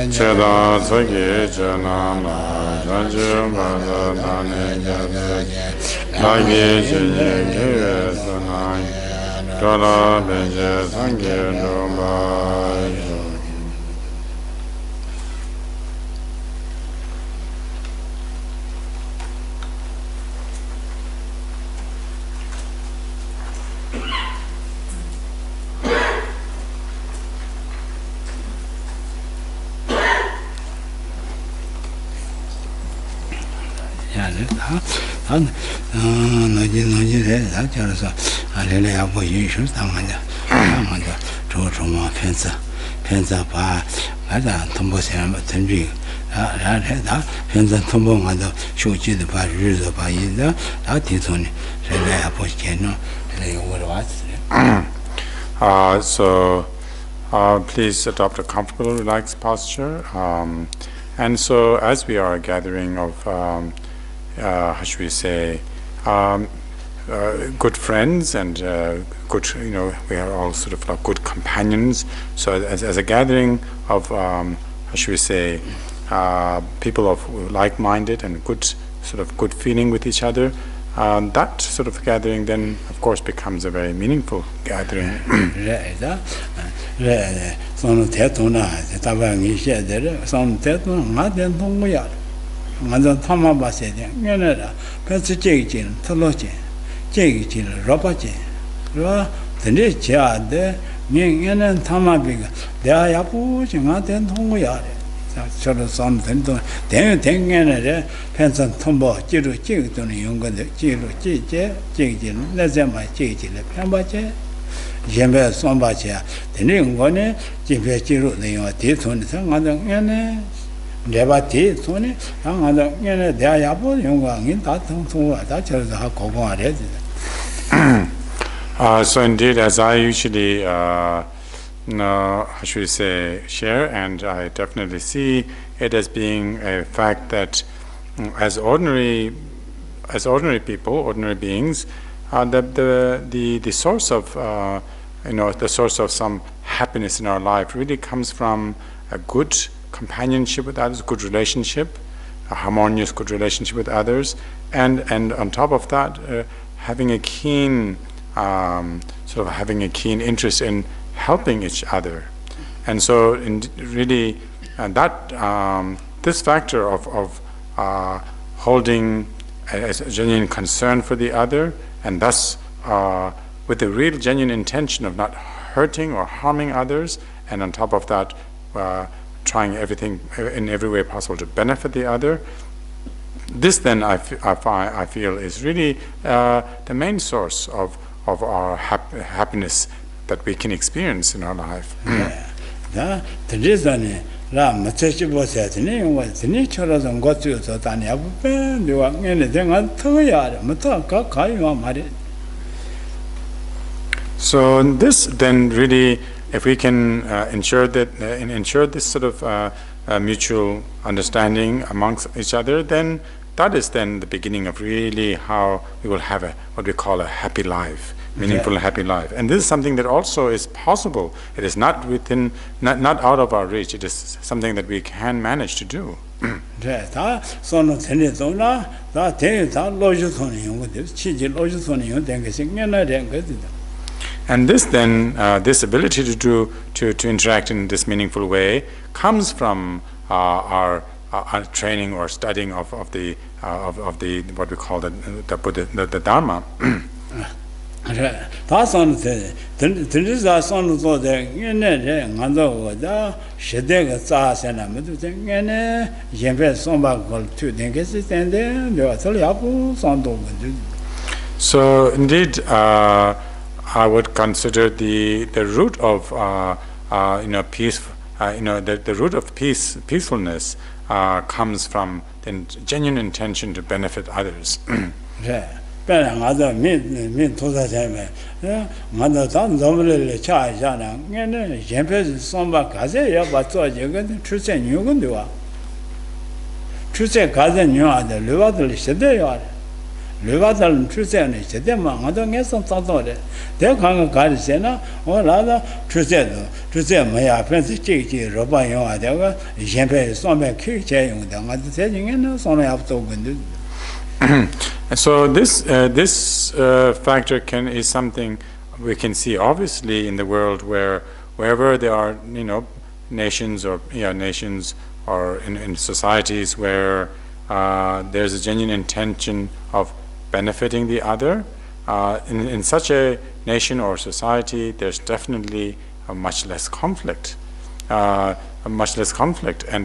Cheda Saki Janana Janju Mada Nani Jade Lagi Jinyi Kiwe Sanai Dola Benje Sangi Dombai. So please adopt a comfortable, relaxed posture. And so as we are a gathering of how should we say, good friends and good, we are all sort of like good companions. So as a gathering of, how should we say, people of like-minded and good, sort of good feeling with each other, that sort of gathering then, of course, becomes a very meaningful gathering. So indeed, as I usually how should we say, share, and I definitely see it as being a fact that as ordinary people, ordinary beings, the source of the source of some happiness in our life really comes from a good companionship with others, good relationship, a harmonious good relationship with others, and on top of that, having a keen having a keen interest in helping each other. And so really that this factor of holding a genuine concern for the other, and thus with the real genuine intention of not hurting or harming others, and on top of that trying everything in every way possible to benefit the other, this then I feel is really the main source of our happiness that we can experience in our life. So this then really, if we can ensure this sort of mutual understanding amongst each other, then that is then the beginning of really how we will have what we call a happy life, meaningful happy life. And this is something that also is possible. It is not out of our reach. It is something that we can manage to do. And this then, this ability to interact in this meaningful way comes from our training or studying of the what we call the Dharma. So indeed, I would consider the root of peace. The root of peacefulness comes from the genuine intention to benefit others. Luvadal Trusen, Shedema, I don't get some thought of it. They're coming to Sena, or rather, Trusen, Maya, Francis Chichi, Robayo, Adega, Champagne, Somewhere Kirche, the other setting, and so I have to do. So this factor is something we can see obviously in the world wherever there are nations or in societies where there's a genuine intention of benefiting the other. In such a nation or society, there's definitely much less conflict, and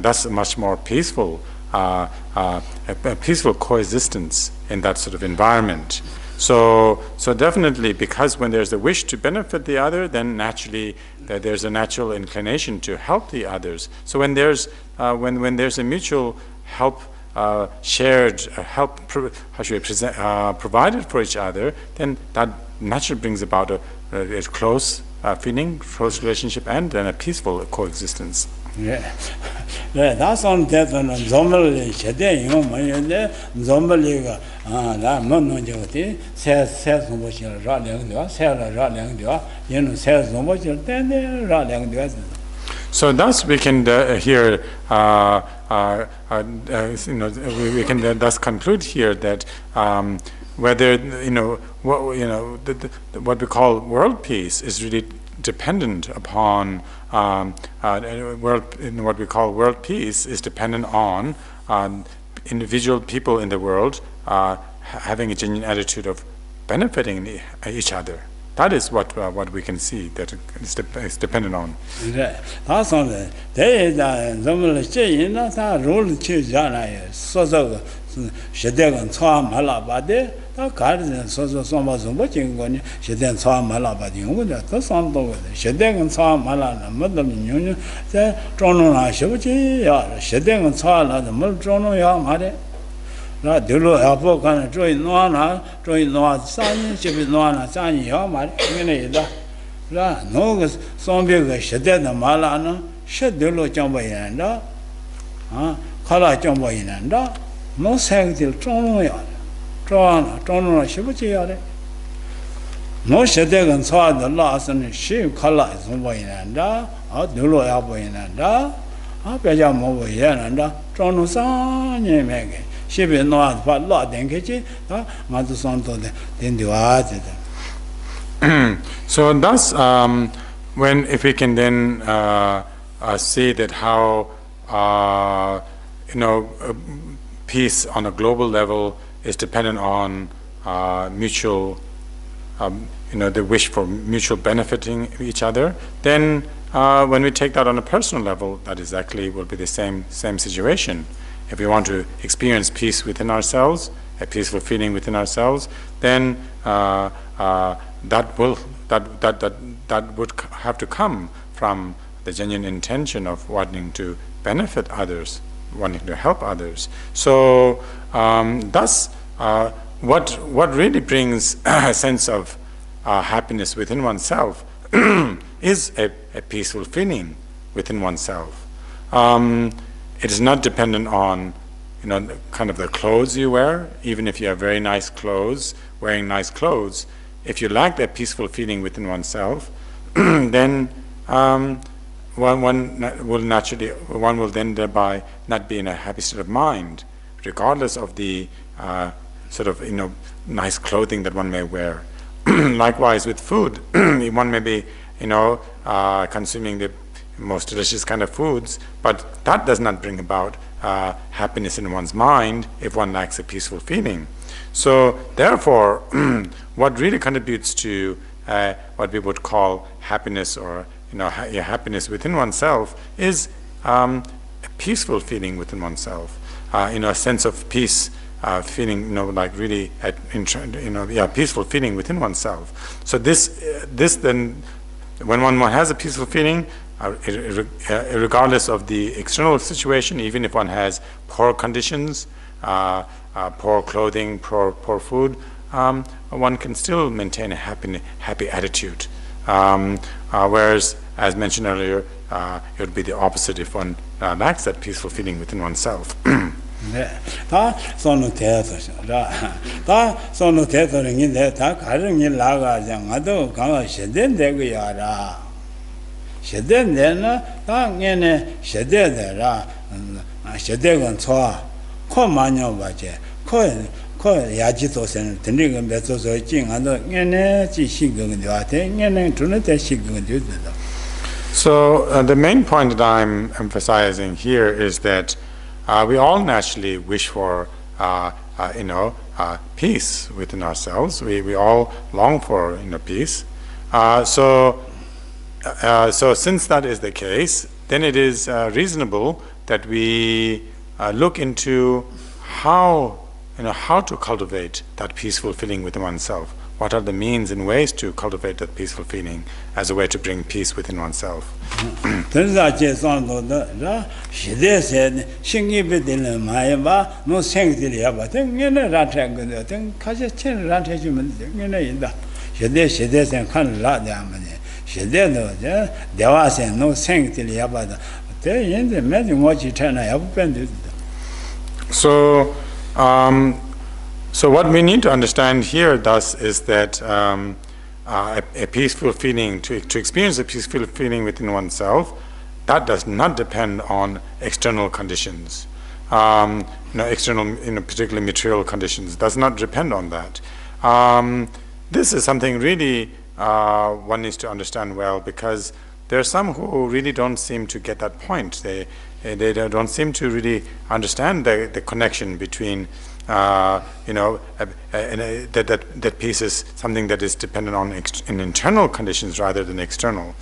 thus a much more peaceful. A peaceful coexistence in that sort of environment. So definitely, because when there's a wish to benefit the other, then naturally there's a natural inclination to help the others. So when there's a mutual help, shared help, provided for each other, then that naturally brings about a close feeling, close relationship, and then a peaceful coexistence. Yeah, that's on that one. Zombie, Shade, Zombie, that Monojoti says Rallying, Sarah Rallying, says Zombie, then Rallying. So thus we can hear, we can thus conclude here that whether what we call world peace is really dependent upon what we call world peace is dependent on individual people in the world having a genuine attitude of benefiting each other. That is what we can see that it's dependent on. That's on it. There is a rule to so Shedegan Twa Malabade, the garden so was watching when Sheden Twa Malabadi, the son of Shedegan Twa Malana, Mother Union, the Tronona Shibuchi, Shedegan Twa, the Multrono Yamade. La Dulu Alpo can join Noana, join Noah, San, she is Noana, San Yamad, Minida. La Nogus, Zombie, Shedden Malana, Shedulu Jambayanda, Kala Jambayanda. No sanctil Trono, Trono Shibuchi. No Shedegan saw the last and she color is Moyanda, or Dulu Alboyanda, Apajamo Yananda, Trono San Yemeg. She will not but lot and kitchen, Matusanto then do it. So thus, if we can then see that how peace on a global level is dependent on mutual, the wish for mutual benefiting each other. Then, when we take that on a personal level, that exactly will be the same situation. If we want to experience peace within ourselves, a peaceful feeling within ourselves, then that would have to come from the genuine intention of wanting to benefit others, wanting to help others. So thus, what really brings a sense of happiness within oneself is a peaceful feeling within oneself. It is not dependent on kind of the clothes you wear. Even if you have very nice clothes, wearing nice clothes, if you lack that peaceful feeling within oneself, then one will then thereby not be in a happy state of mind, regardless of the sort of nice clothing that one may wear. Likewise with food, one may be consuming the most delicious kind of foods, but that does not bring about happiness in one's mind if one lacks a peaceful feeling. So therefore, what really contributes to what we would call happiness or happiness within oneself is a peaceful feeling within oneself, a sense of peace, feeling, like really, peaceful feeling within oneself. So this then, when one has a peaceful feeling, regardless of the external situation, even if one has poor conditions, poor clothing, poor food, one can still maintain a happy attitude. Whereas, as mentioned earlier, it would be the opposite if one lacks that peaceful feeling within oneself. 다 손을 대서 다 손을 대서는 인데 다 가정이 나가자 나도 강아 시대인데 그야라 시대는 당연히 시대대라 시대건 쳐 코만요 바제 코 야지도선 드리는 메소서 징안도 얘네 지시경은 되한테 얘네 주는 대시경은 되다. So the main point that I'm emphasizing here is that we all naturally wish for peace within ourselves. We all long for peace. So since that is the case, then it is reasonable that we look into how to cultivate that peaceful feeling within oneself. What are the means and ways to cultivate that peaceful feeling as a way to bring peace within oneself? So what we need to understand here thus is that a peaceful feeling, to experience a peaceful feeling within oneself, that does not depend on external conditions. External, particularly material conditions, does not depend on that. This is something really one needs to understand well, because there are some who really don't seem to get that point. They don't seem to really understand the connection between that peace is something that is dependent on internal conditions rather than external.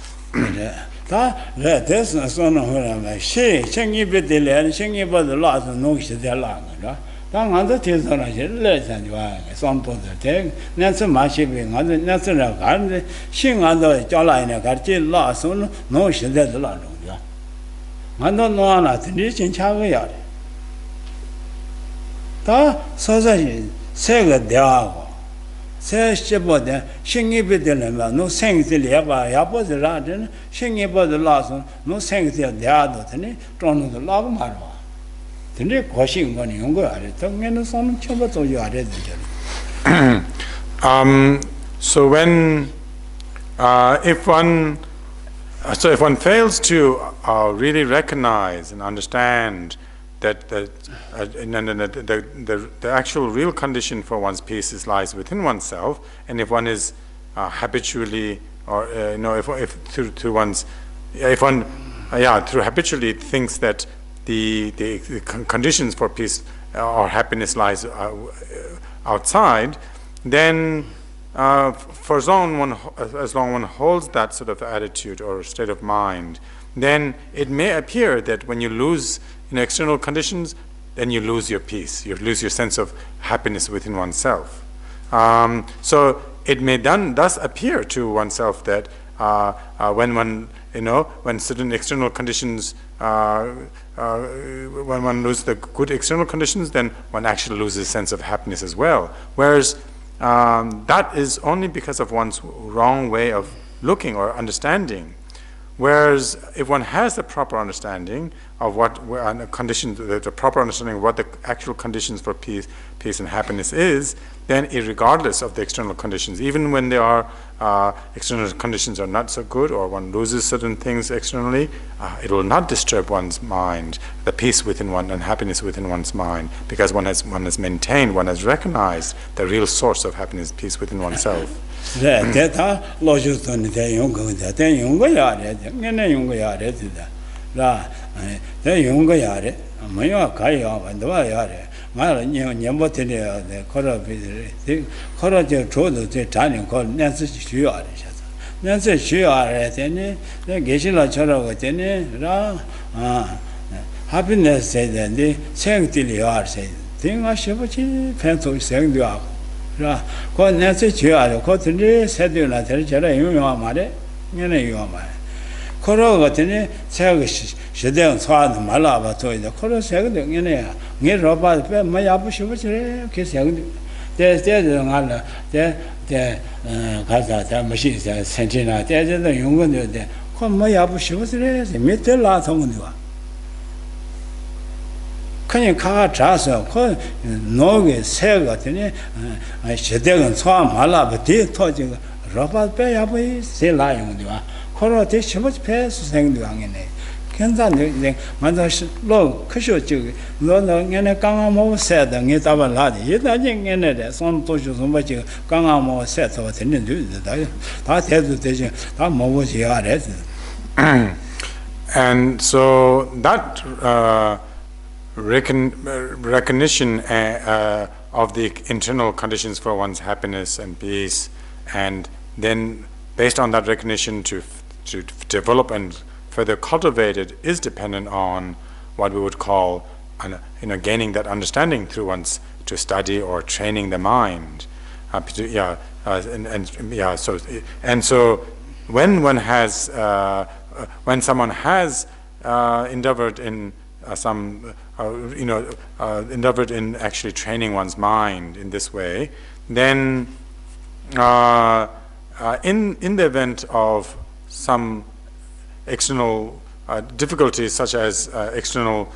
다 서서히 세가 되고 세시보다 신입이들은 노 생들이 봐 야보들라든 신입보들라서 노 생들이 되어도 되니 좀도 라고 말아. 근데 거신 거는 연구 알아. 당연히 손은 쳐봐도 알아야 되죠. So when if one fails to really recognize and understand that the actual real condition for one's peace lies within oneself, and if one is habitually, or through habitually thinks that the conditions for peace or happiness lies outside, then for as long one holds that sort of attitude or state of mind, then it may appear that when you lose external conditions, then you lose your peace, you lose your sense of happiness within oneself. So it may thus appear to oneself that when certain external conditions, when one loses the good external conditions, then one actually loses sense of happiness as well. Whereas that is only because of one's wrong way of looking or understanding. Whereas if one has the proper understanding of what conditions, the proper understanding of what the actual conditions for peace and happiness is, then regardless of the external conditions, even when there are external conditions are not so good, or one loses certain things externally, it will not disturb one's mind, the peace within one and happiness within one's mind, because one has maintained, one has recognized the real source of happiness, peace within oneself. 대다 로주스는 대용거다 대용거야래 내내 용거야래다 라 대용거야래 뭐야 가야 완도야래 말은 년부터래 걸어비들 걸어져 줘도 제 자는 걸 내서 쉬어야 되셔서 내서 쉬어야 되니 내 계실라 저러고 되니 라 happiness 되는데 생들이 와서 등아 쉬어지 팬소 생도하고 라, 그 내서 지어야 그 들이 세대나 될 저래 유명한 말에 얘네 유명한 말. 그러 같으니 제가 시대는 소화는 말아봐 줘야 그러 세대 얘네 얘로 봐 뭐야 부시부지 그 세대 대대는 알아 대 가자 자 머신사 센티나 대대는 용건데 그 뭐야 부시부지 밑에 라성은 와 그냥 가 자서 그 노게 새 같으니 시대가 차 말라 뒤 터지고 로바 배야보이 세라용도와 코로데 심지 패스 생도 강이네 괜찮네 맞아 로 크쇼지 너는 얘네 강아 뭐 새다 게 답을라지 얘다지 얘네데 손 도주 좀 뭐지 강아 뭐 새서 되는데 다 대도 되지 다 뭐지 알아. And so that recognition of the internal conditions for one's happiness and peace, and then based on that recognition to develop and further cultivate it, is dependent on what we would call gaining that understanding through one's to study or training the mind. So when one has when someone has endeavored in endeavored in actually training one's mind in this way, then in the event of some external difficulties, such as external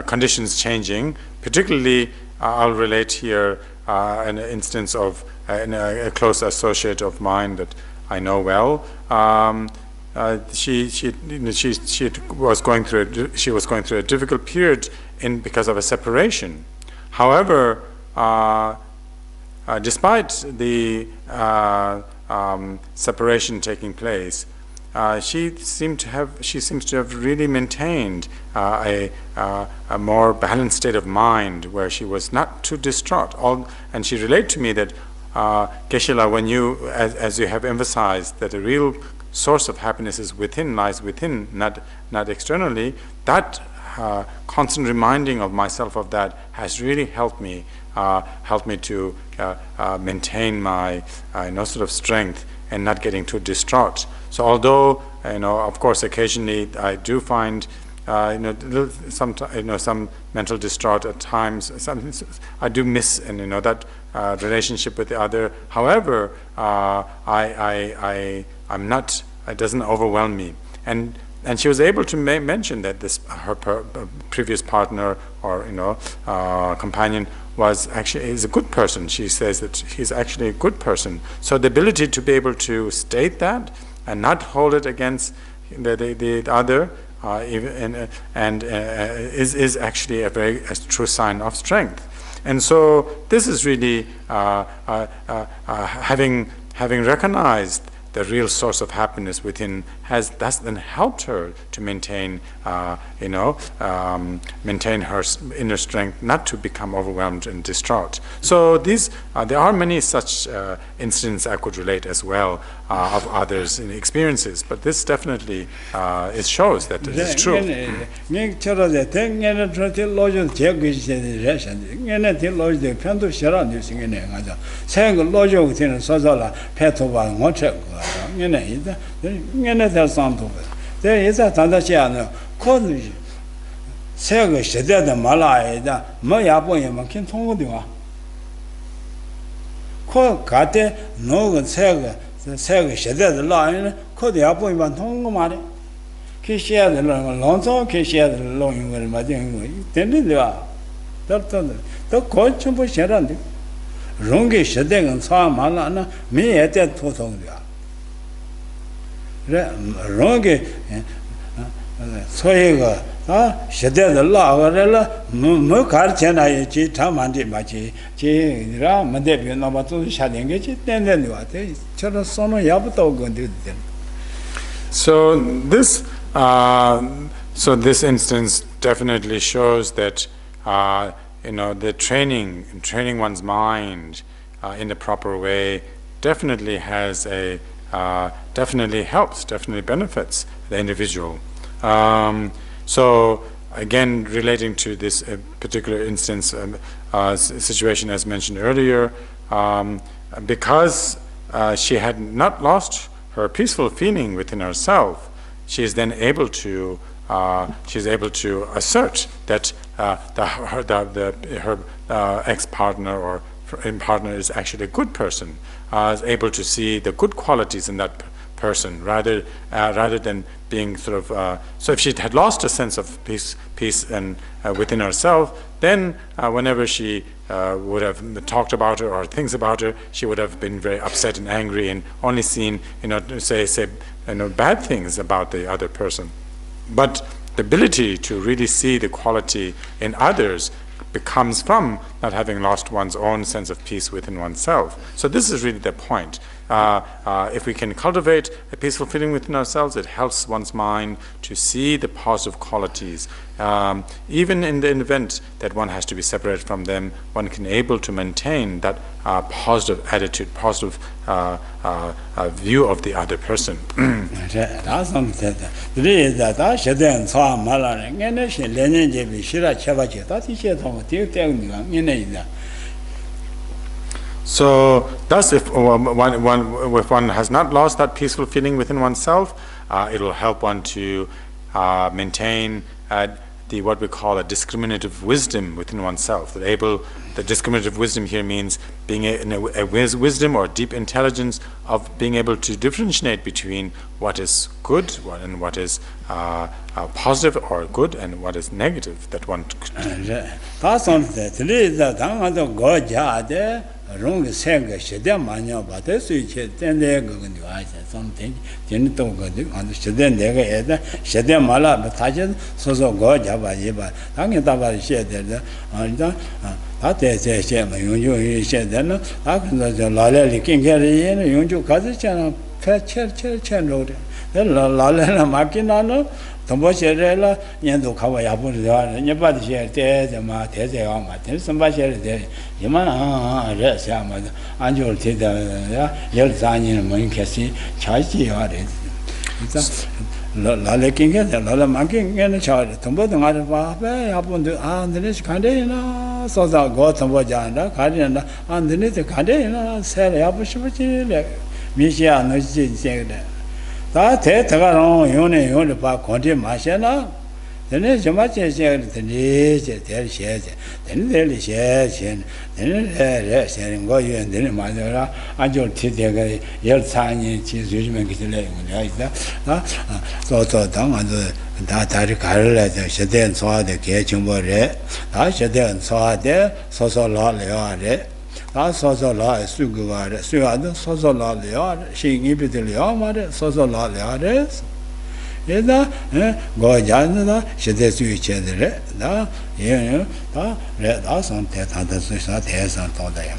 conditions changing, particularly I'll relate here an instance of a close associate of mine that I know well. She was going through a difficult period because of a separation. However, despite the separation taking place, she seems to have really maintained a more balanced state of mind, where she was not too distraught. And she related to me that Geshe-la, when you, as you have emphasized, that the real source of happiness is within, lies within, not externally. That constant reminding of myself of that has really helped me to maintain my sort of strength and not getting too distraught. So although of course occasionally I do find some mental distraught at times, I do miss that relationship with the other. However, I'm not. It doesn't overwhelm me. And she was able to mention that her previous partner or companion is a good person. She says that he's actually a good person. So the ability to be able to state that and not hold it against the other, is actually a true sign of strength. And so this is really having recognized the real source of happiness within thus then helped her to maintain maintain her inner strength, not to become overwhelmed and distraught. So there are many such incidents I could relate as well of others in experiences, but this definitely shows that it is true. There is a Tandashiano, Cosmic Sega Shedda Malaya, Mayapoyam, King Tongodua. Ko Kate, no Sega, the Sega Shedda the line, Kodiapoyam Tongomari. Kishia the Lonzo, Kishia the Long with Madin, Tendua. The coach of Sherandi. Rungi Shedden and Sa Malana, me at that Totonga. Ronge Soyega, Shedda the law, Mukarchana, Tamandi Machi, Ramandebi, Nabatu, Shading, then what? Charasono Yabuto going to do. So this instance definitely shows that the training one's mind in the proper way definitely has definitely helps, definitely benefits the individual. So again, relating to this particular instance, situation as mentioned earlier, because she had not lost her peaceful feeling within herself, she is then able to assert that her ex-partner or partner is actually a good person, is able to see the good qualities in that person, rather than being sort of. So if she had lost a sense of peace and within herself, then whenever she would have talked about her or thinks about her, she would have been very upset and angry and only seen, say bad things about the other person. But the ability to really see the quality in others comes from not having lost one's own sense of peace within oneself. So this is really the point. If we can cultivate a peaceful feeling within ourselves, it helps one's mind to see the positive qualities. Even in the event that one has to be separated from them, one can able to maintain that positive attitude, positive view of the other person. So, thus, if one has not lost that peaceful feeling within oneself, it will help one to maintain what we call a discriminative wisdom within oneself. The discriminative wisdom here means being a wisdom or deep intelligence of being able to differentiate between what is good and what is positive or good and what is negative that one rong seng she de ma nya ba de sui che den de ge ge wa che som ten jin to ge de an she de de ge de she de ma la ba ta je so so go ja ba ye ba dang ge da ba she de de an da ta de che che ma yong ju yi she de no ta ge de la le li kin ge ye ne yong ju ka zi cha na phe che ro de la le na ma kin na no 동보 셔래라 년도 가봐 야부르야 년바디 셔 대자마 대제왕마 대선바 셔래 이만 레샤마 안줄 대다야 열자니는 뭐인캐시 차지야래 진짜 라레킹게 라라만킹게 차 동보 동아를 봐봐 야분도 안드네스 간데나 소자 고 동보 잔다 가리나 안드네스 간데나 세 야부시부지 미시야 너지 생데 다 대가로 요네 봐 권리 마셔나 되네 저마체 되네 대리셰 되네 대리셰 되네 세는 거 유엔되네 말이라 안줄 티대가 열차니 지주면 기들래 있다 또 당한도 다 다리 가르래서 세대는 소화돼 개정보래 다 세대는 소화돼 소소라래래 다 소소라 수고가래 수야도 소소라래야 신입이들이야 말에 소소라래야 얘다 고자는다 세대 수위체들에 다 예다 레다 선택한다 수사 대상 도다야.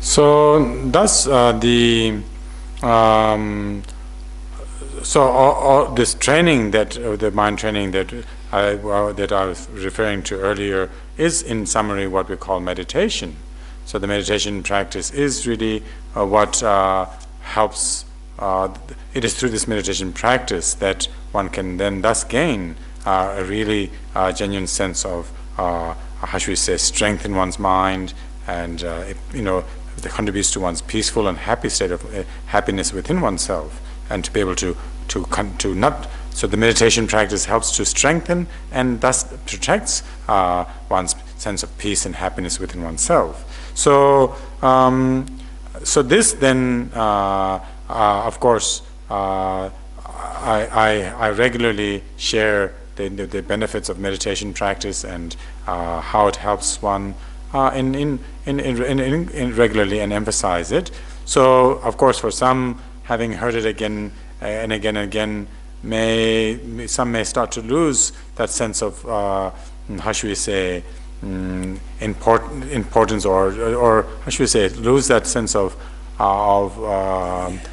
So thus this training the mind training that I was referring to earlier is in summary what we call meditation. So the meditation practice is really what helps. It is through this meditation practice that one can then thus gain a really genuine sense of, how should we say, strength in one's mind, and it contributes to one's peaceful and happy state of happiness within oneself, and to be able to not. So the meditation practice helps to strengthen and thus protects one's sense of peace and happiness within oneself. So, so this then, of course, I regularly share the benefits of meditation practice and how it helps one in regularly and emphasize it. So, of course, for some, having heard it again and again and again, some may start to lose that sense of how should we say, importance or how should we say, lose that sense of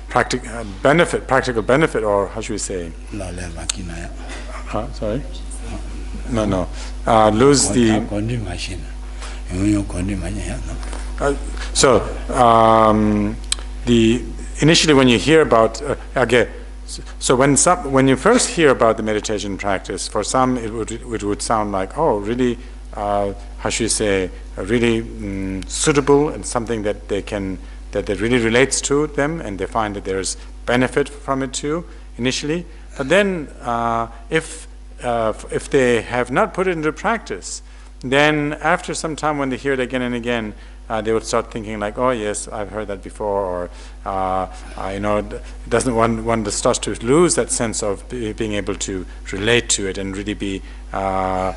practical benefit, or how should we say? Sorry? No. Lose the. Initially when you hear about so when you first hear about the meditation practice, for some it would sound like, oh, really, how should you say, really suitable and something that really relates to them, and they find that there's benefit from it too initially. But then, if they have not put it into practice, then after some time when they hear it again and again, they would start thinking like, oh yes, I've heard that before, or one starts to lose that sense of being able to relate to it and really be, how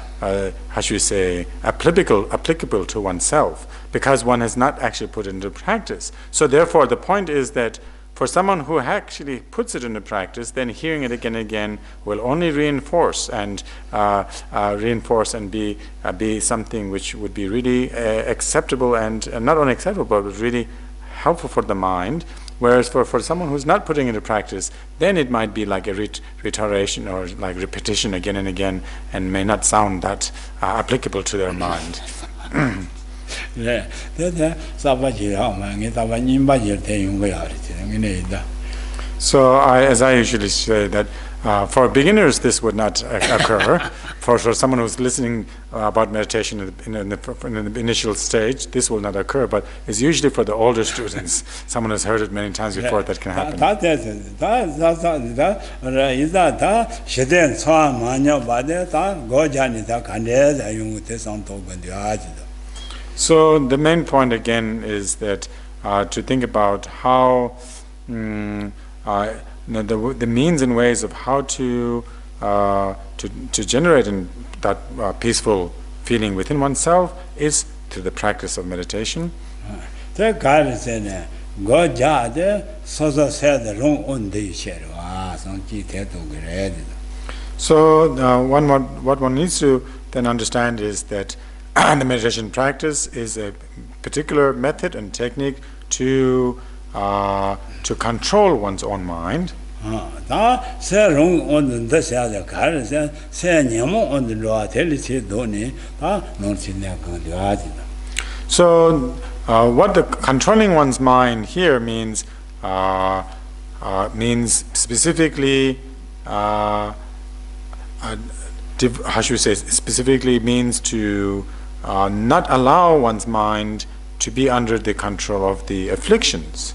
should we say, applicable to oneself, because one has not actually put it into practice. So therefore, the point is that for someone who actually puts it into practice, then hearing it again and again will only reinforce and be something which would be really acceptable, and not only acceptable but really helpful for the mind. Whereas for someone who's not putting it into practice, then it might be like a reiteration or like repetition again and again, and may not sound that applicable to their mind. So as I usually say that for beginners this would not occur. For someone who's listening about meditation in the initial stage, this will not occur, but it's usually for the older students, someone has heard it many times before, that can happen. So the main point again is that to think about how the means and ways of how to generate that peaceful feeling within oneself is through the practice of meditation. So what one needs to then understand is that the meditation practice is a particular method and technique to control one's own mind. So what the controlling one's mind here means specifically, how should we say, specifically means to not allow one's mind to be under the control of the afflictions.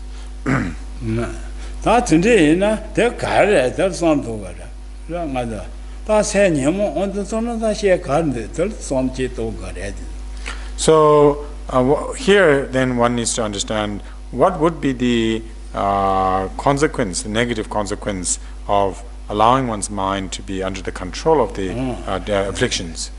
So here then one needs to understand what would be the consequence, the negative consequence of allowing one's mind to be under the control of the afflictions.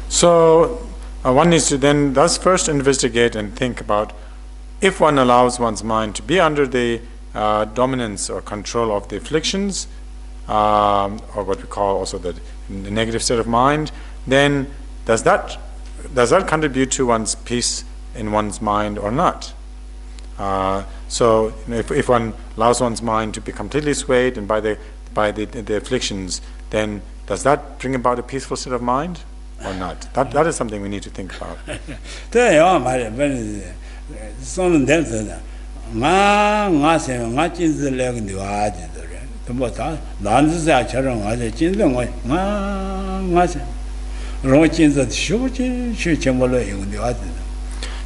So one needs to then thus first investigate and think about, if one allows one's mind to be under the dominance or control of the afflictions, or what we call also the negative state of mind, then does that contribute to one's peace in one's mind or not? So if one allows one's mind to be completely swayed and by the afflictions, then does that bring about a peaceful state of mind or not? That is something we need to think about.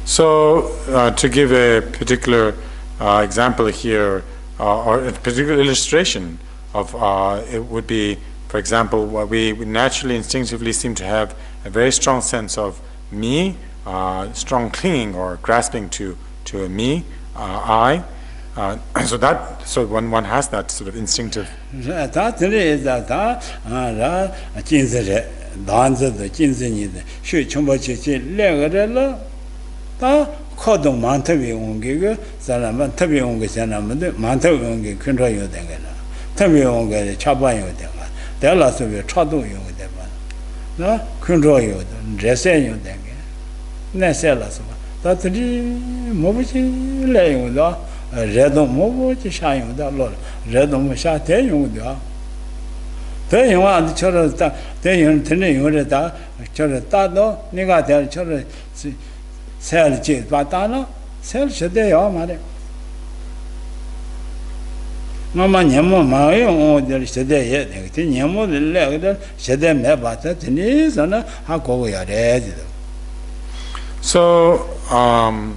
So to give a particular example here, or a particular illustration of it would be, for example, we naturally instinctively seem to have a very strong sense of me, strong clinging or grasping to a me, I. So one has that sort of instinctive. Mama Nemo Mayo del Sede, Nemo the leg, Sede Mebata, Tinis, Hako Yare. So from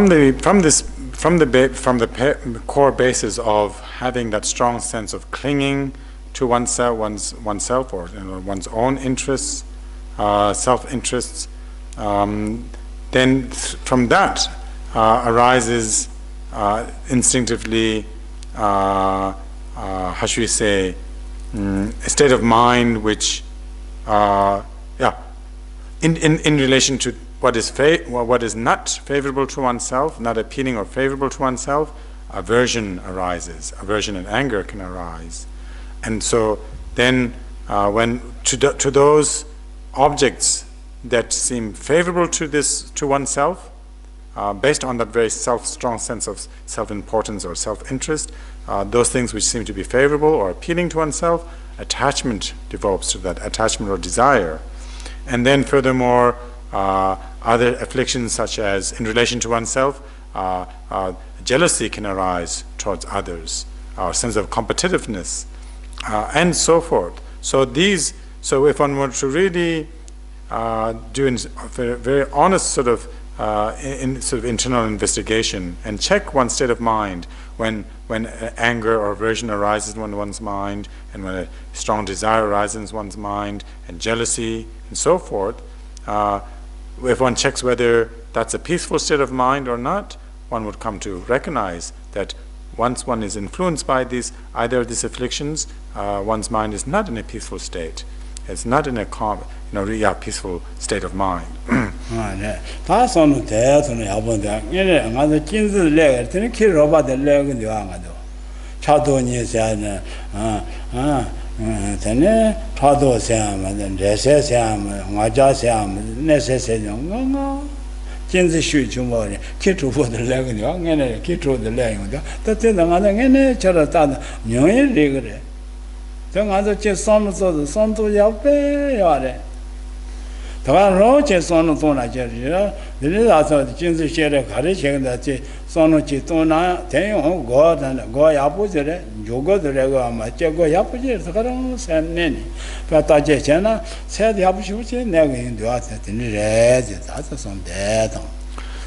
the core basis of having that strong sense of clinging to oneself or one's own interests, self-interests, then from that arises instinctively, how should we say, a state of mind which, in relation to what is not favorable to oneself, not appealing or favorable to oneself, aversion arises. Aversion and anger can arise, and so then when to those objects that seem favorable to oneself, based on that very strong sense of self-importance or self-interest, those things which seem to be favorable or appealing to oneself, attachment develops to that, attachment or desire. And then furthermore, other afflictions such as in relation to oneself, jealousy can arise towards others, a sense of competitiveness, and so forth. So if one were to really do a very honest sort of internal investigation and check one's state of mind when anger or aversion arises in one's mind, and when a strong desire arises in one's mind, and jealousy and so forth, if one checks whether that's a peaceful state of mind or not, one would come to recognize that once one is influenced by either of these afflictions, one's mind is not in a peaceful state. It's not in a calm, peaceful state of mind.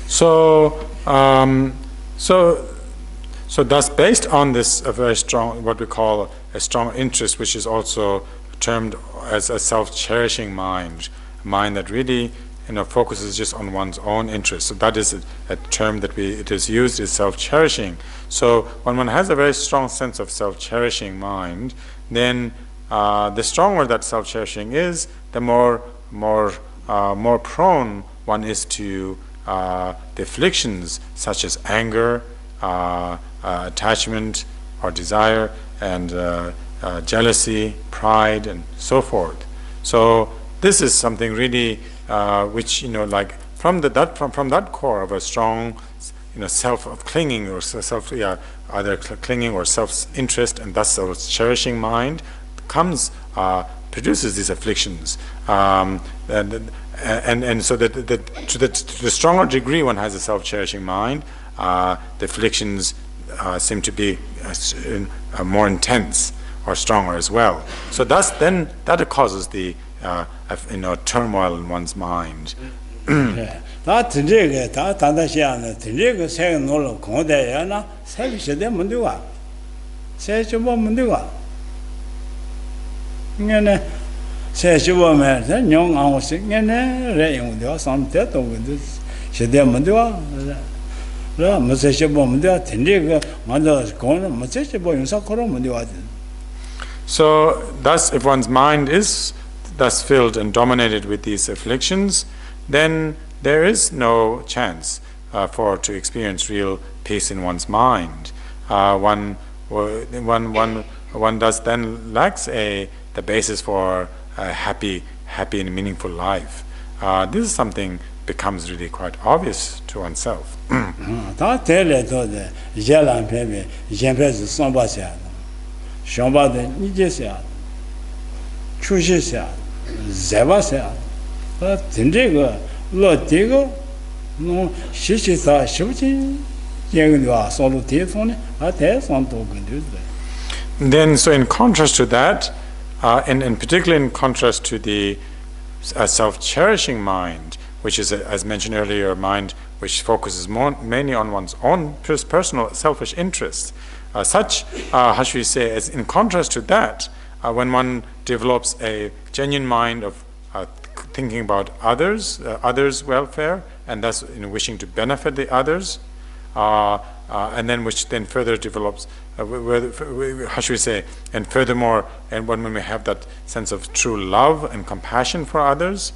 So thus, based on this, a very strong, what we call a strong interest, which is also termed as a self-cherishing mind, a mind that really, focuses just on one's own interest. So that is a term that it is used is self-cherishing. So when one has a very strong sense of self-cherishing mind, then the stronger that self-cherishing is, the more prone one is to the afflictions such as anger, attachment or desire, and jealousy, pride, and so forth. So this is something really which from that core of a strong self of clinging or self either clinging or self-interest, and thus self-cherishing mind produces these afflictions, and so that to the stronger degree one has a self-cherishing mind, the afflictions seem to be more intense or stronger as well. So thus then that causes the turmoil in one's mind. So thus, if one's mind is thus filled and dominated with these afflictions, then there is no chance to experience real peace in one's mind. One thus then lacks the basis for a happy and meaningful life. This is something becomes really quite obvious to oneself. Then, so in contrast to that, and particularly in contrast to the self-cherishing mind, which is, as mentioned earlier, a mind which focuses mainly on one's own personal selfish interests, such, how should we say, as in contrast to that, when one develops a genuine mind of thinking about others' welfare, and thus wishing to benefit the others, and then which then further develops, how should we say, and furthermore, and when we have that sense of true love and compassion for others,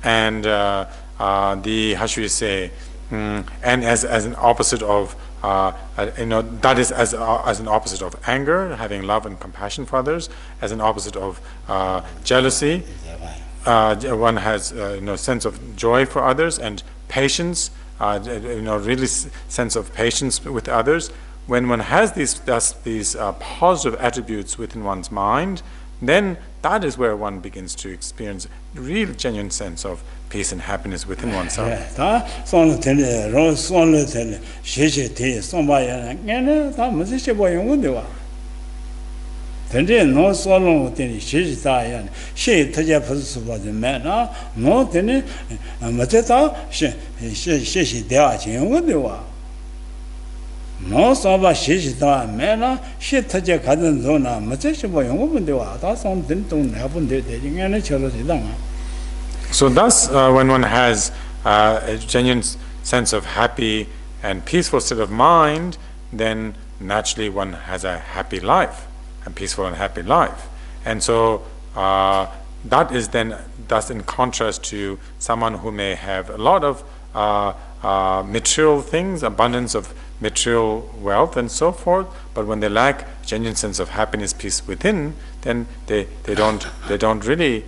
and the, how should we say, and as an opposite of, that is as an opposite of anger, having love and compassion for others, as an opposite of jealousy. One has sense of joy for others, and patience, really sense of patience with others. When one has these positive attributes within one's mind, then that is where one begins to experience real genuine sense of peace and happiness within oneself. So thus, when one has a genuine sense of happy and peaceful state of mind, then naturally one has a happy life, a peaceful and happy life. And so that is then thus in contrast to someone who may have a lot of material things, abundance of material wealth and so forth, but when they lack genuine sense of happiness, peace within, then they don't really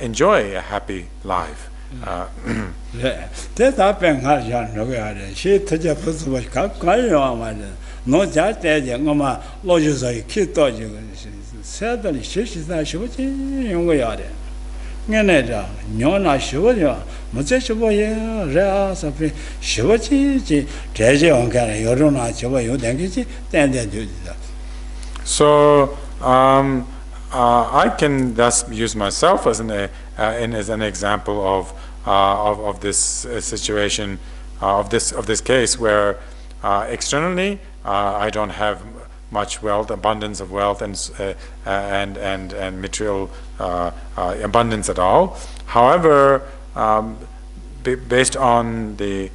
enjoy a happy life. So I can thus use myself as an example of this situation, of this case where externally I don't have much wealth, abundance of wealth, and material abundance at all. However, based on the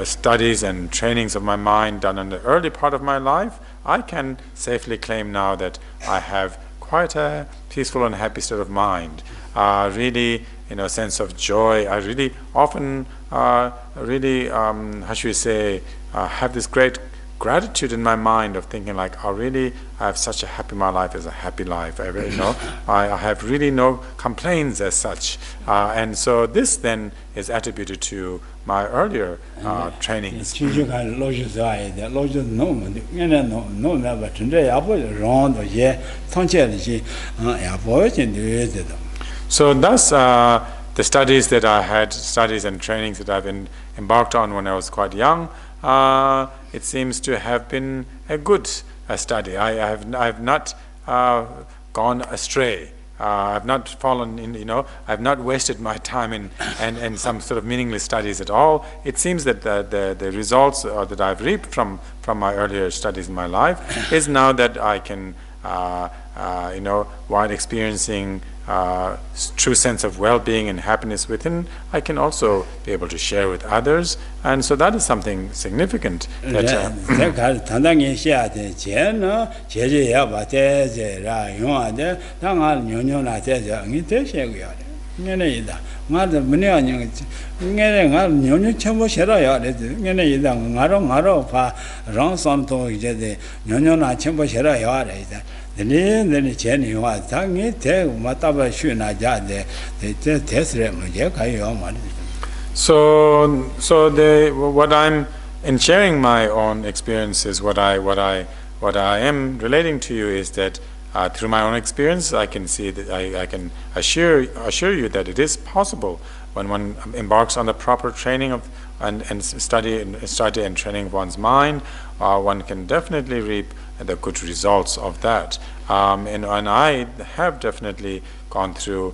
studies and trainings of my mind done in the early part of my life, I can safely claim now that I have quite a peaceful and happy state of mind. Really, sense of joy. I really often, how should we say, have this great gratitude in my mind of thinking like, oh, really, I have such a happy, my life is a happy life. I have really no complaints as such. And so this then is attributed to my earlier trainings. So thus, the studies and trainings that I've embarked on when I was quite young, it seems to have been a good study. I have not gone astray. I've not fallen in, I've not wasted my time in some sort of meaningless studies at all. It seems that the results that I've reaped from my earlier studies in my life is now that I can, while experiencing true sense of well-being and happiness within, I can also be able to share with others, and so that is something significant. What I'm in sharing my own experiences, what I am relating to you is that through my own experience, I can see that I can assure you that it is possible when one embarks on the proper training of and study and training one's mind, one can definitely reap the good results of that. And I have definitely gone through,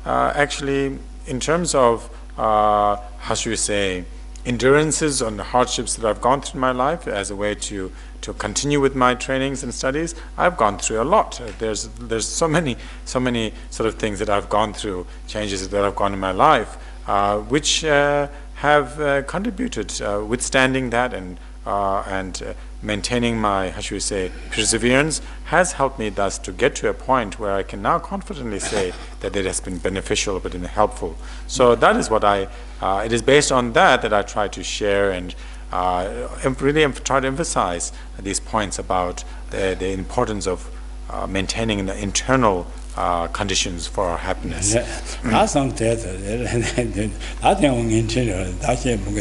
actually, in terms of, how should we say, endurances and hardships that I've gone through in my life as a way to continue with my trainings and studies, I've gone through a lot. There's so many sort of things that I've gone through, changes that I've gone in my life, which have contributed, withstanding that and maintaining my, how should we say, perseverance has helped me thus to get to a point where I can now confidently say that it has been beneficial, but helpful. So that is what it is based on that I try to share and really try to emphasize these points about the importance of maintaining the internal conditions for our happiness. That's something that young engineer, that's a book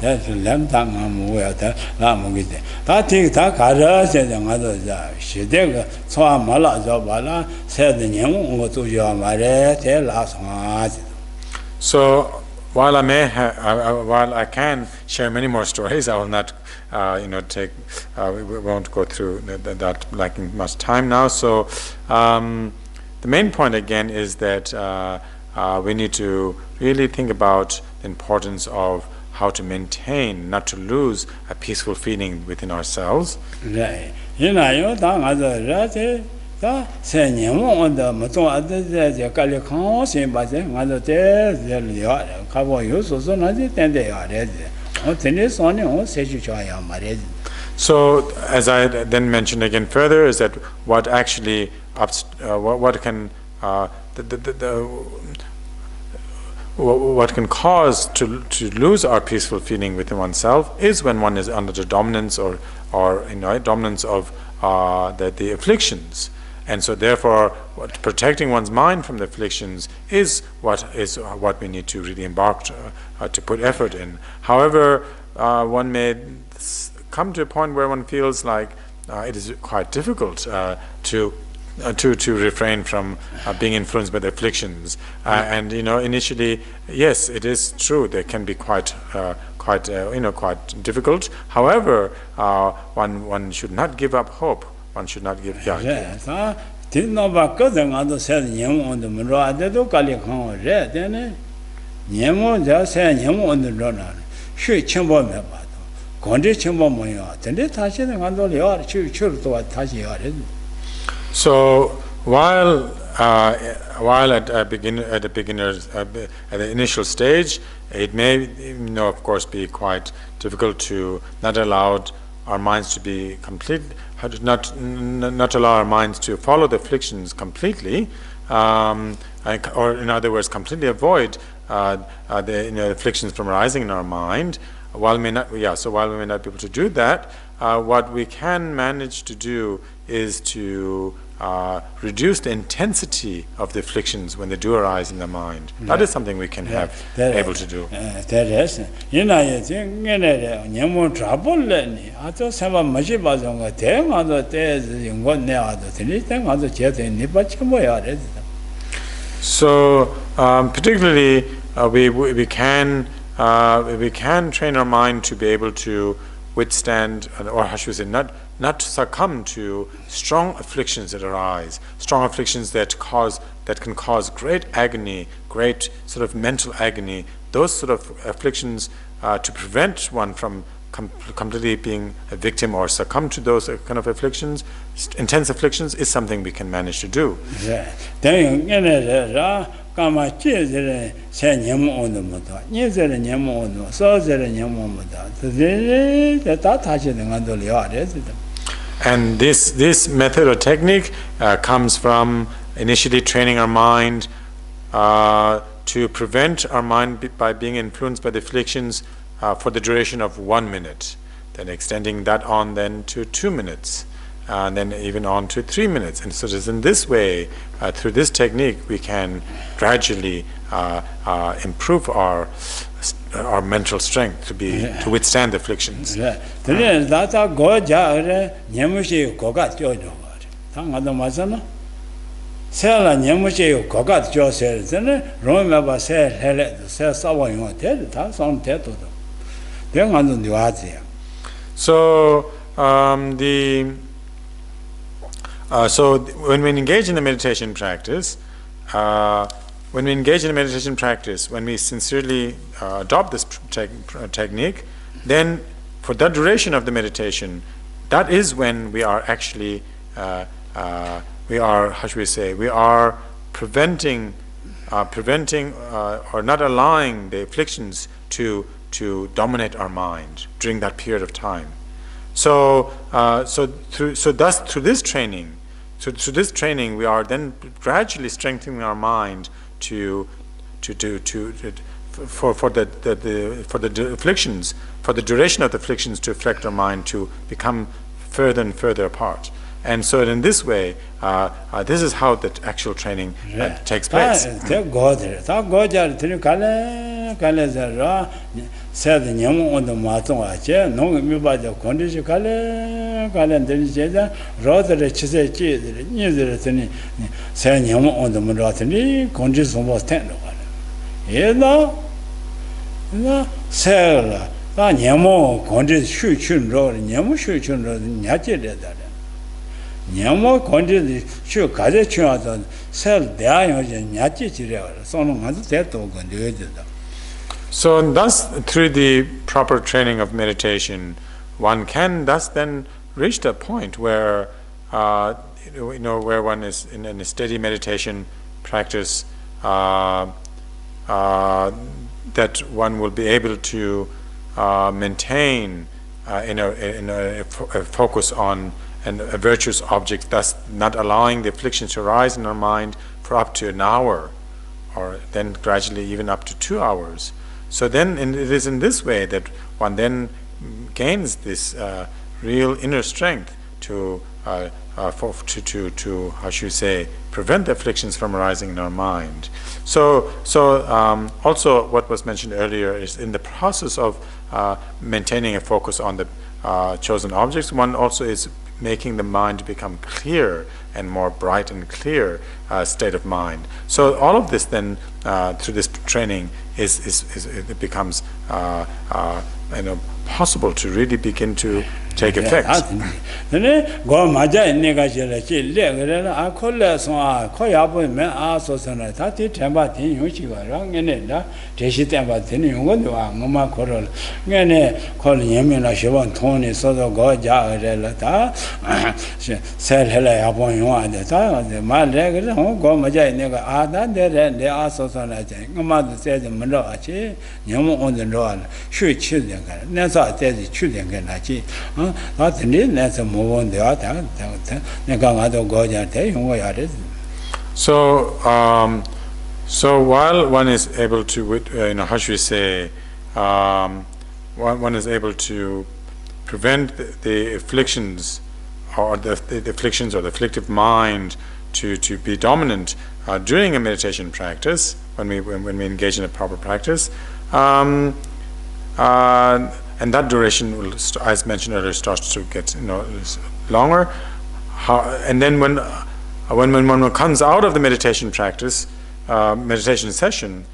that's Lam Rim, that thing that Kara said, another she did so a mala jobala said the young to your mare, tell us. So while I can share many more stories, I will not, we won't go through that lacking much time now. So the main point again is that we need to really think about the importance of how to maintain, not to lose a peaceful feeling within ourselves. Right. So, as I then mentioned again further, is that what actually what can what can cause to lose our peaceful feeling within oneself is when one is under the dominance or dominance of the afflictions. And so therefore protecting one's mind from the afflictions is what we need to really embark to put effort in. However, one may come to a point where one feels like it is quite difficult to refrain from being influenced by the afflictions, and initially, yes, it is true. They can be quite difficult. However, one should not give up hope. One should not give up. So while at the initial stage, it may of course be quite difficult to not allow our minds to be not allow our minds to follow the afflictions completely, or in other words, completely avoid the afflictions from arising in our mind. While we may not be able to do that, what we can manage to do is to reduce the intensity of the afflictions when they do arise in the mind. That is something we can able to do. So particularly we can train our mind to be able to withstand, or how should we say, not to succumb to strong afflictions that arise, strong afflictions that can cause great agony, great sort of mental agony. Those sort of afflictions, to prevent one from completely being a victim or succumb to those kind of afflictions, intense afflictions, is something we can manage to do. And this method or technique comes from initially training our mind to prevent our mind by being influenced by the afflictions for the duration of 1 minute, then extending that on then to 2 minutes, and then even on to 3 minutes. And so it is in this way, through this technique, we can gradually improve our mental strength to withstand the afflictions. Sela Nyamuche, Kogat Joseph, remember say, say, someone you tell, that's on Teto. Then on the Asia. So, so when we engage in the meditation practice, when we sincerely adopt this technique, then for the duration of the meditation, that is when we are actually we are, how should we say, we are preventing or not allowing the afflictions to dominate our mind during that period of time. So through this training, we are then gradually strengthening our mind for the afflictions, for the duration of the afflictions to affect our mind to become further and further apart. And so in this way, this is how the actual training takes place. Said the Yamu on the Maton, no, me by the condition, rather the Chise, neither saying Yamu on the Muratini, condition was 10. You know, Sell, Yamu, condition, shoot, road, Yamu, shoot, Yachi. Nyamo condition, shoot, Kazachu, sell the iron, Yachi, so long as that dog and do it. So thus, through the proper training of meditation, one can thus then reach the point where, where one is in a steady meditation practice, that one will be able to maintain a focus on a virtuous object, thus not allowing the afflictions to arise in our mind for up to an hour, or then gradually even up to 2 hours. So then it is in this way that one then gains this real inner strength to how should you say, prevent the afflictions from arising in our mind. So also what was mentioned earlier is in the process of maintaining a focus on the chosen objects, one also is making the mind become clear and more bright and clear state of mind. So all of this then through this training it becomes possible to really begin to take effect. So while one is able to, how should we say, one is able to prevent the afflictions or the afflictions or the afflictive mind to be dominant during a meditation practice, when we engage in a proper practice, and that duration will, as mentioned earlier, starts to get longer. And then when one comes out of the meditation practice, meditation session,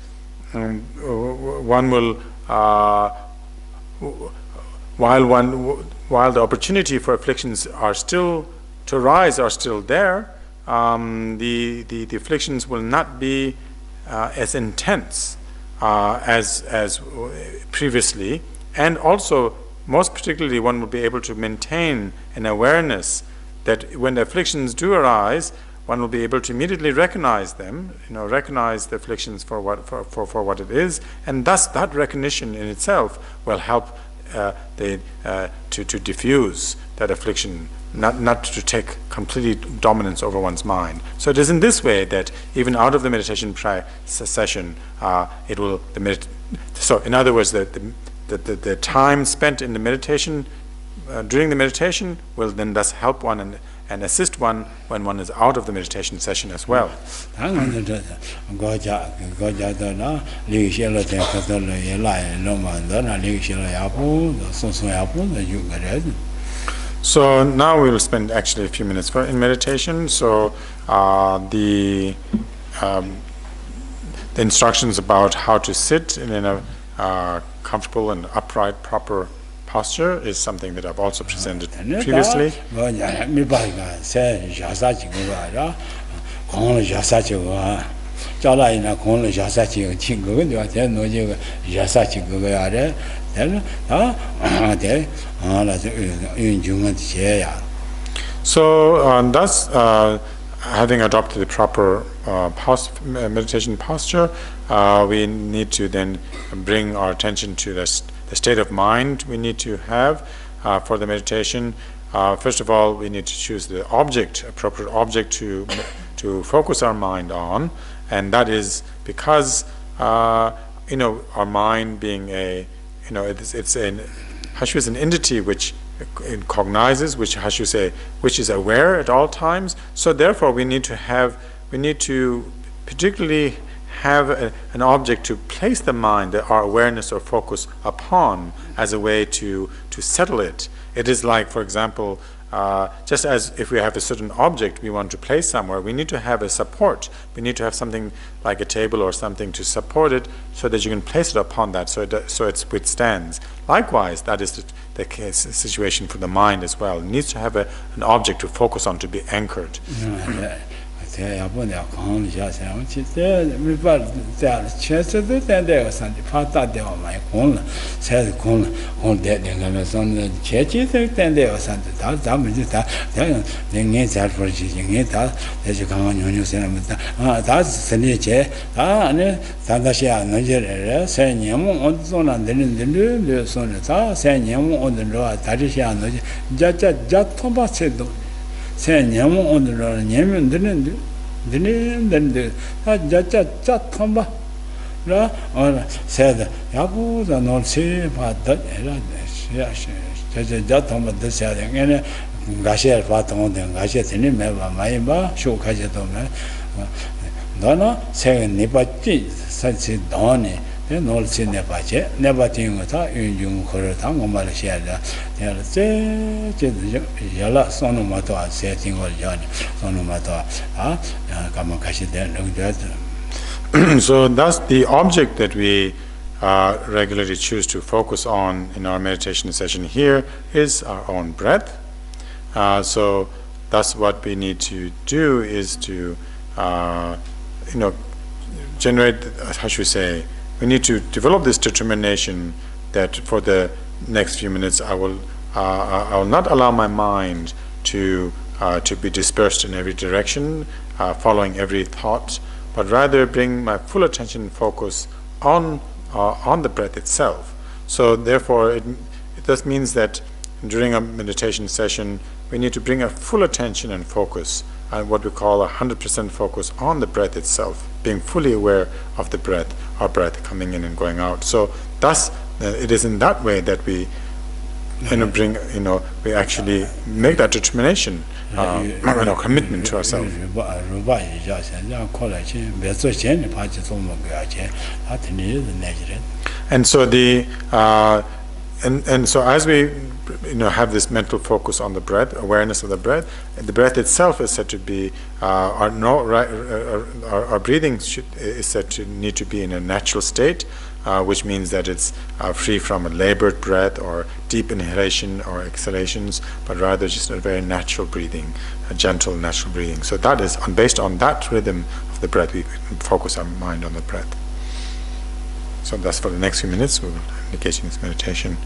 one will while the opportunity for afflictions are still to arise are still there, the afflictions will not be as intense as previously, and also most particularly one will be able to maintain an awareness that when the afflictions do arise, one will be able to immediately recognize them, recognize the afflictions for what it is, and thus that recognition in itself will help to diffuse that affliction, not to take complete dominance over one's mind. So it is in this way that even out of the meditation session, it will so in other words, the time spent in the meditation during the meditation will then thus help one and assist one when one is out of the meditation session as well. So now we will spend actually a few minutes in meditation. So the instructions about how to sit in a comfortable and upright, proper posture is something that I've also presented previously. So thus, having adopted the proper meditation posture, we need to then bring our attention to the state of mind we need to have for the meditation. First of all, we need to choose the object, appropriate object to focus our mind on, and that is because our mind being it's an entity which it cognizes, which is aware at all times. So therefore, we need to particularly have an object to place the mind, our awareness or focus upon, as a way to settle it. It is like, for example, just as if we have a certain object we want to place somewhere, we need to have a support. We need to have something like a table or something to support it, so that you can place it upon that, so it withstands. Likewise, that is the case, situation for the mind as well. It needs to have an object to focus on, to be anchored. said Yabu the North Sea, but that Gasher Paton and Gashet in Maiba, show Kajetome. Donna saying Nipati, such a Donny. Then all see never think without you Korotang or Malaysia. They are say Yala Sonomato, setting or Johnny Sonomato, Kamakashi then. So thus the object that we regularly choose to focus on in our meditation session here is our own breath. So thus what we need to do is to generate, how should we say, we need to develop this determination that for the next few minutes I will not allow my mind to be dispersed in every direction, following every thought, but rather bring my full attention and focus on the breath itself. So therefore, it thus means that during a meditation session, we need to bring a full attention and focus, and what we call 100% focus on the breath itself, being fully aware of the breath, our breath coming in and going out. So thus, it is in that way that we we actually make that determination, commitment to ourselves. And so and so as we have this mental focus on the breath, awareness of the breath itself is said to be our breathing is said to need to be in a natural state, which means that it's free from a labored breath or deep inhalation or exhalations, but rather just a very natural breathing, a gentle natural breathing. So that is based on that rhythm of the breath, we focus our mind on the breath. So thus for the next few minutes we will engage in this meditation.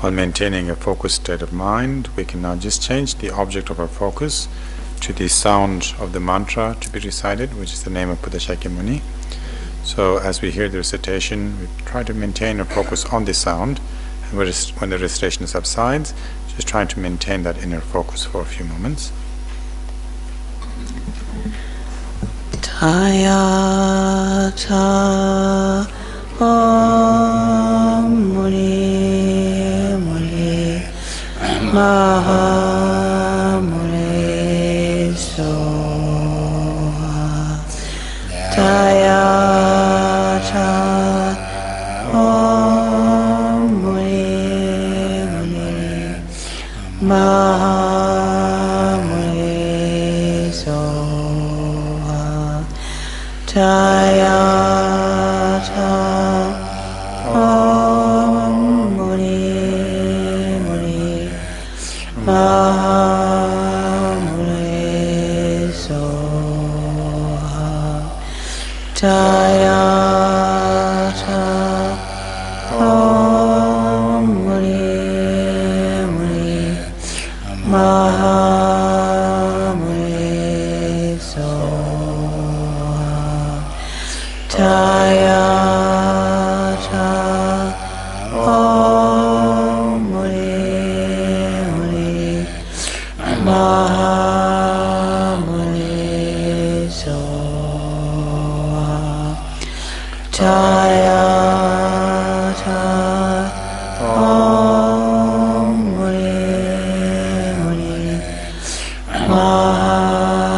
While maintaining a focused state of mind, we can now just change the object of our focus to the sound of the mantra to be recited, which is the name of Buddha Shakyamuni. So as we hear the recitation, we try to maintain our focus on the sound, and when the recitation subsides, just trying to maintain that inner focus for a few moments. Taya ta om muni muni maha muni so Mahamuni Soha Jaya Om Muni Mahamuni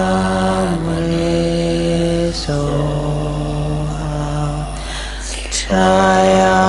Soha Jaya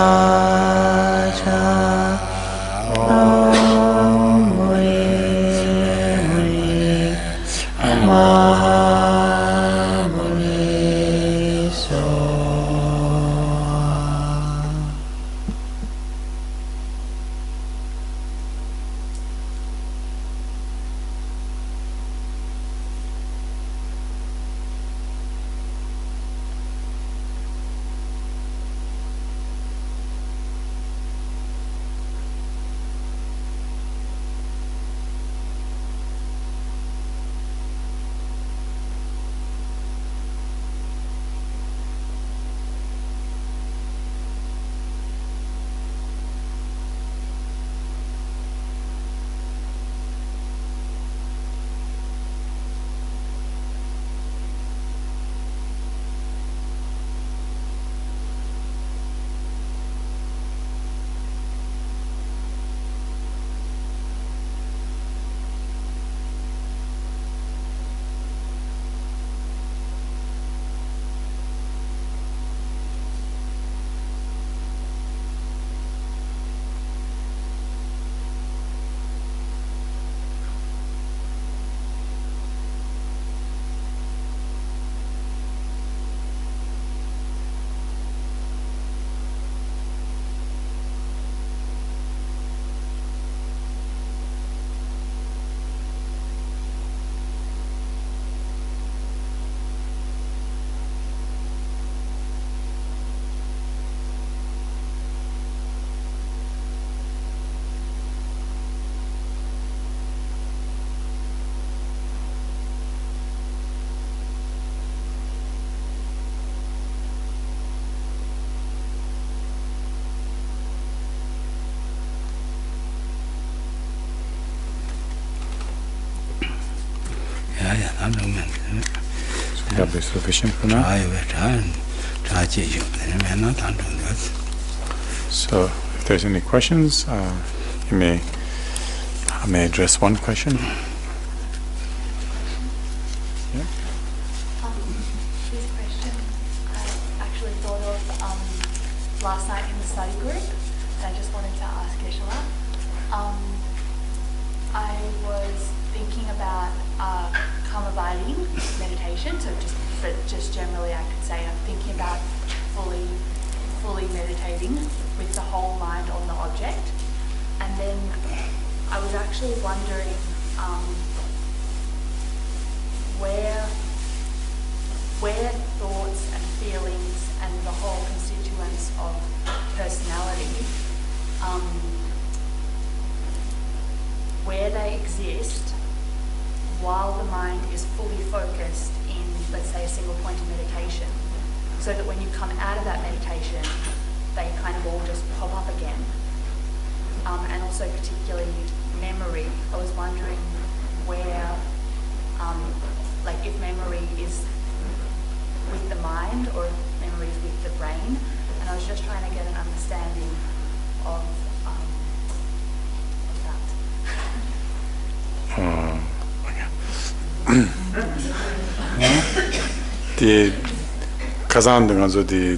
That be sufficient for now. So, if there's any questions, I may address one question. Yeah. This question I actually thought of last night in the study group, and I just wanted to ask Geshe. I was thinking about calm abiding meditation, so just generally I could say I'm thinking about fully meditating with the whole mind on the object. And then I was actually wondering where thoughts and feelings and the whole constituents of personality, where they exist while the mind is fully focused in, let's say, a single point of meditation, so that when you come out of that meditation, they kind of all just pop up again. And also particularly memory. I was wondering where, like if memory is with the mind or if memory is with the brain. And I was just trying to get an understanding of The Kazan ganzo the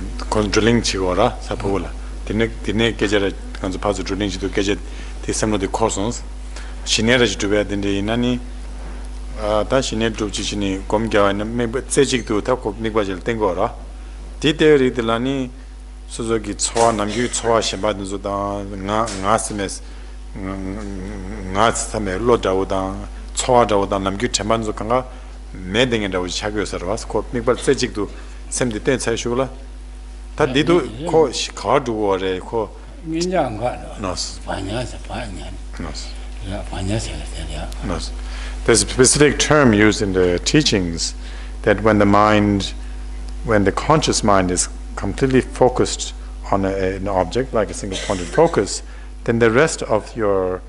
drilling chigora sapola. The gejera ganzo pazu drilling to gejet the some of the courses. Shinera to be the nani Tashinet to Chichini, Comga, and maybe Sejik to Tako Migwajal Tengora. Tite the Lani Suzuki Tsoa, Namgu Tsoa, Shabbat Zudan, Nasimes, Nasame, Lodaudan, Tsoa Daudan, Namgu Chamanzukanga, Medding and Chagos Ras, called Migwal Sejik to send the 10 Saishula. That did do call Chicago or a call Nos. Nos. There's a specific term used in the teachings that when the conscious mind is completely focused on an object, like a single pointed focus, then the rest of your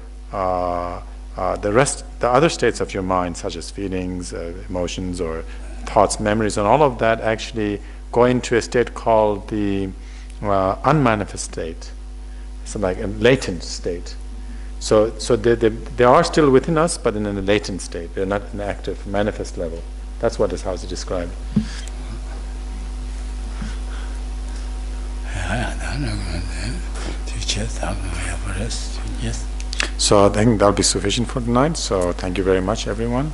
the other states of your mind, such as feelings, emotions, or thoughts, memories, and all of that actually go into a state called the unmanifest state. It's like a latent state. So they are still within us, but in a latent state. They're not in active, manifest level. That's what is how it's described. Yes. So I think that'll be sufficient for tonight. So thank you very much, everyone.